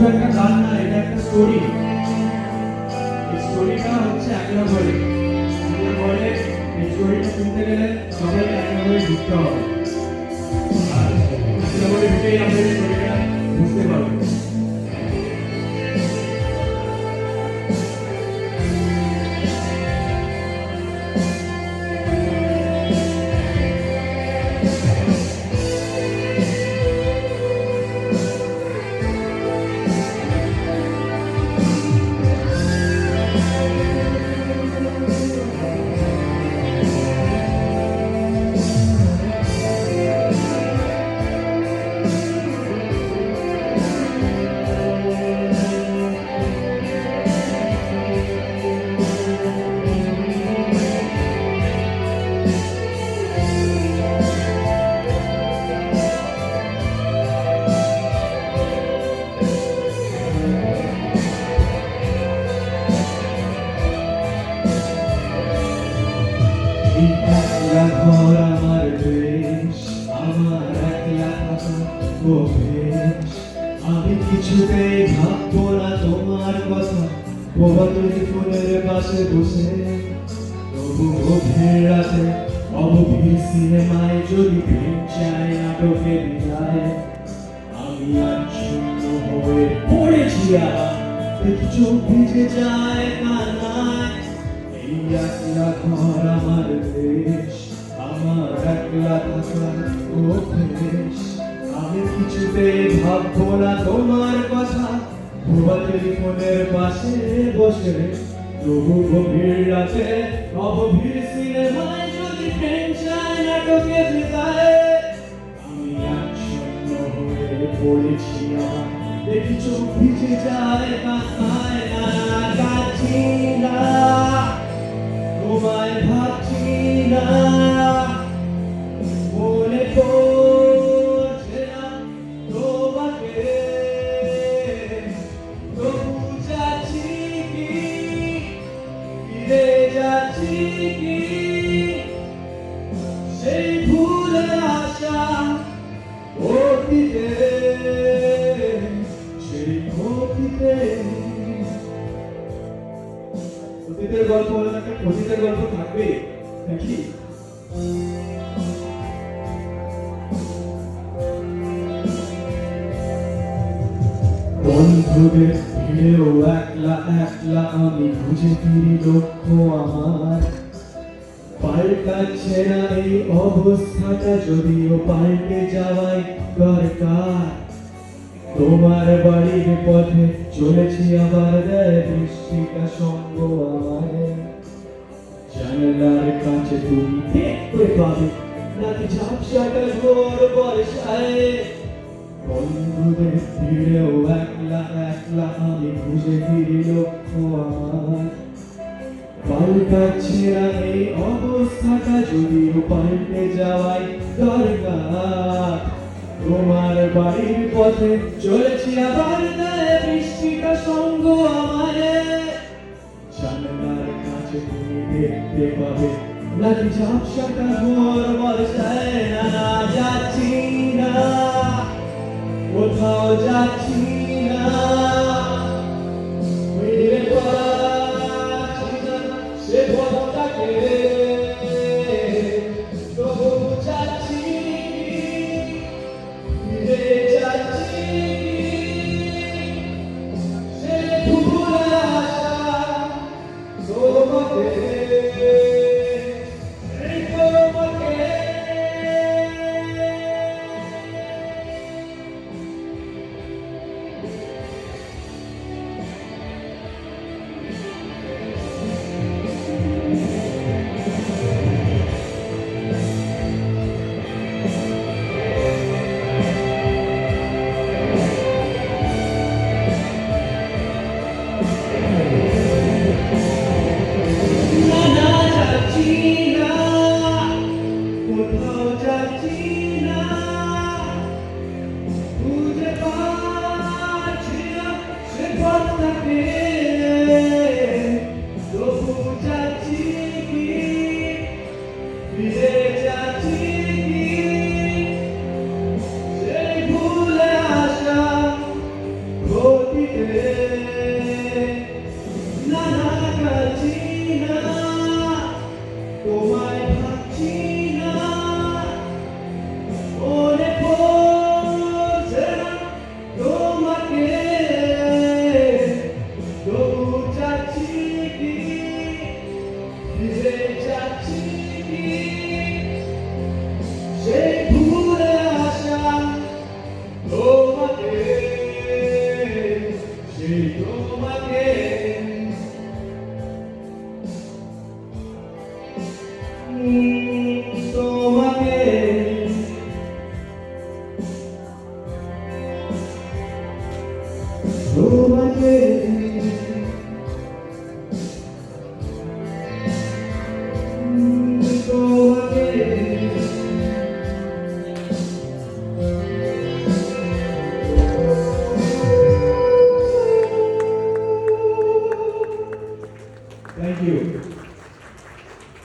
একটা গান না, এটা একটা স্টোরি। এই স্টোরিটা হচ্ছে একলা বলে, এই স্টোরিটা শুনতে গেলে সবাইকে একলা বলে ঢুকতে হবে, আর একলা বলে ঢুকেই আমরা এই স্টোরিটা বুঝতে পারবো। একলা ঘর আমার বেশ, আমার একলা থাকা অভ্যেস। আমি কিছুতেই ভাববো না তোমার কথা, প্রভাতী ফুলের পাশে বসে। তবু গভীর রাতে অবভীর সিনেমায় যদি প্রেম চায় নাটকে বিদায়, আমি আচ্ছন্ন হয়ে পড়েছি আবার, দেখি চোখ ভিজে যায় কান্নায়। এই একলা ঘর আমার দেশ, আমার একলা থাকার অভ্যেস। আমি কিছুতেই ভাববো না তোমার কথা, প্রভাতের ফোনের পাশে বসে। তবু গভীর রাতে অবভীর সিনেমায় যদি প্রেম চায় নাটকে বিদায়, আমি আচ্ছন্ন হয়ে পড়েছি আবার, দেখি চোখ ভিজে যায় কান্নায়। না কাঁদছি না, তোমায় ভাবছি না, মনে পড়ছে না তোমাকে। তবু যাচ্ছি কি, ফিরে যাচ্ছি কি সেই ভুলে আসা অতীতে, সেই অতীতে। অতীতের গল্প হলে একটা অতীতের গল্প থাকবে নাকি? বন্ধুদের ভিড়েও একলা একলা আমি খুঁজে ফিরি লক্ষ্য আমার। পাল্টাচ্ছে না এই অবস্থাটা, যদিও পাল্টে যাওয়াই দরকার। তোমার বাড়ির পথে চলেছি আবার, দেয় বৃষ্টিটা সঙ্গ আমায়। জানলার কাছে তুমি দেখতে পাবে নাকি ঝাপসাটা ঝোর বর্ষায়। বন্ধুদের ভিড়েও একলা একলা আমি খুঁজে ফিরি লক্ষ্য আমার। পাল্টাচ্ছে না এই অবস্থাটা, যদিও পাল্টে যাওয়াই দরকার। তোমার বাড়ির পথে চলেছি আবার, দেয় বৃষ্টিটা সঙ্গ আমায়। জানলার কাছে তুমি দেখতে পাবে নাকি ঝাপসাটা ভোর বর্ষায়। না যাচ্ছি না, কোথাও যাচ্ছি না, ফিরে পাচ্ছি না সে পথটাকে। তবু যাচ্ছি, ফিরে যাচ্ছি সে ভুলে আসা তোমাকে। অতীতে নানা কাছি না তোমায় ভাবছি না মনে পড়ছে না তোমাকে তবু চাচ্ছি কি ফিরে যাচ্ছি কি সেই ভুলে আসা তোমাকে সেই তোমাকে তোমাকে তোমাকে Thank you.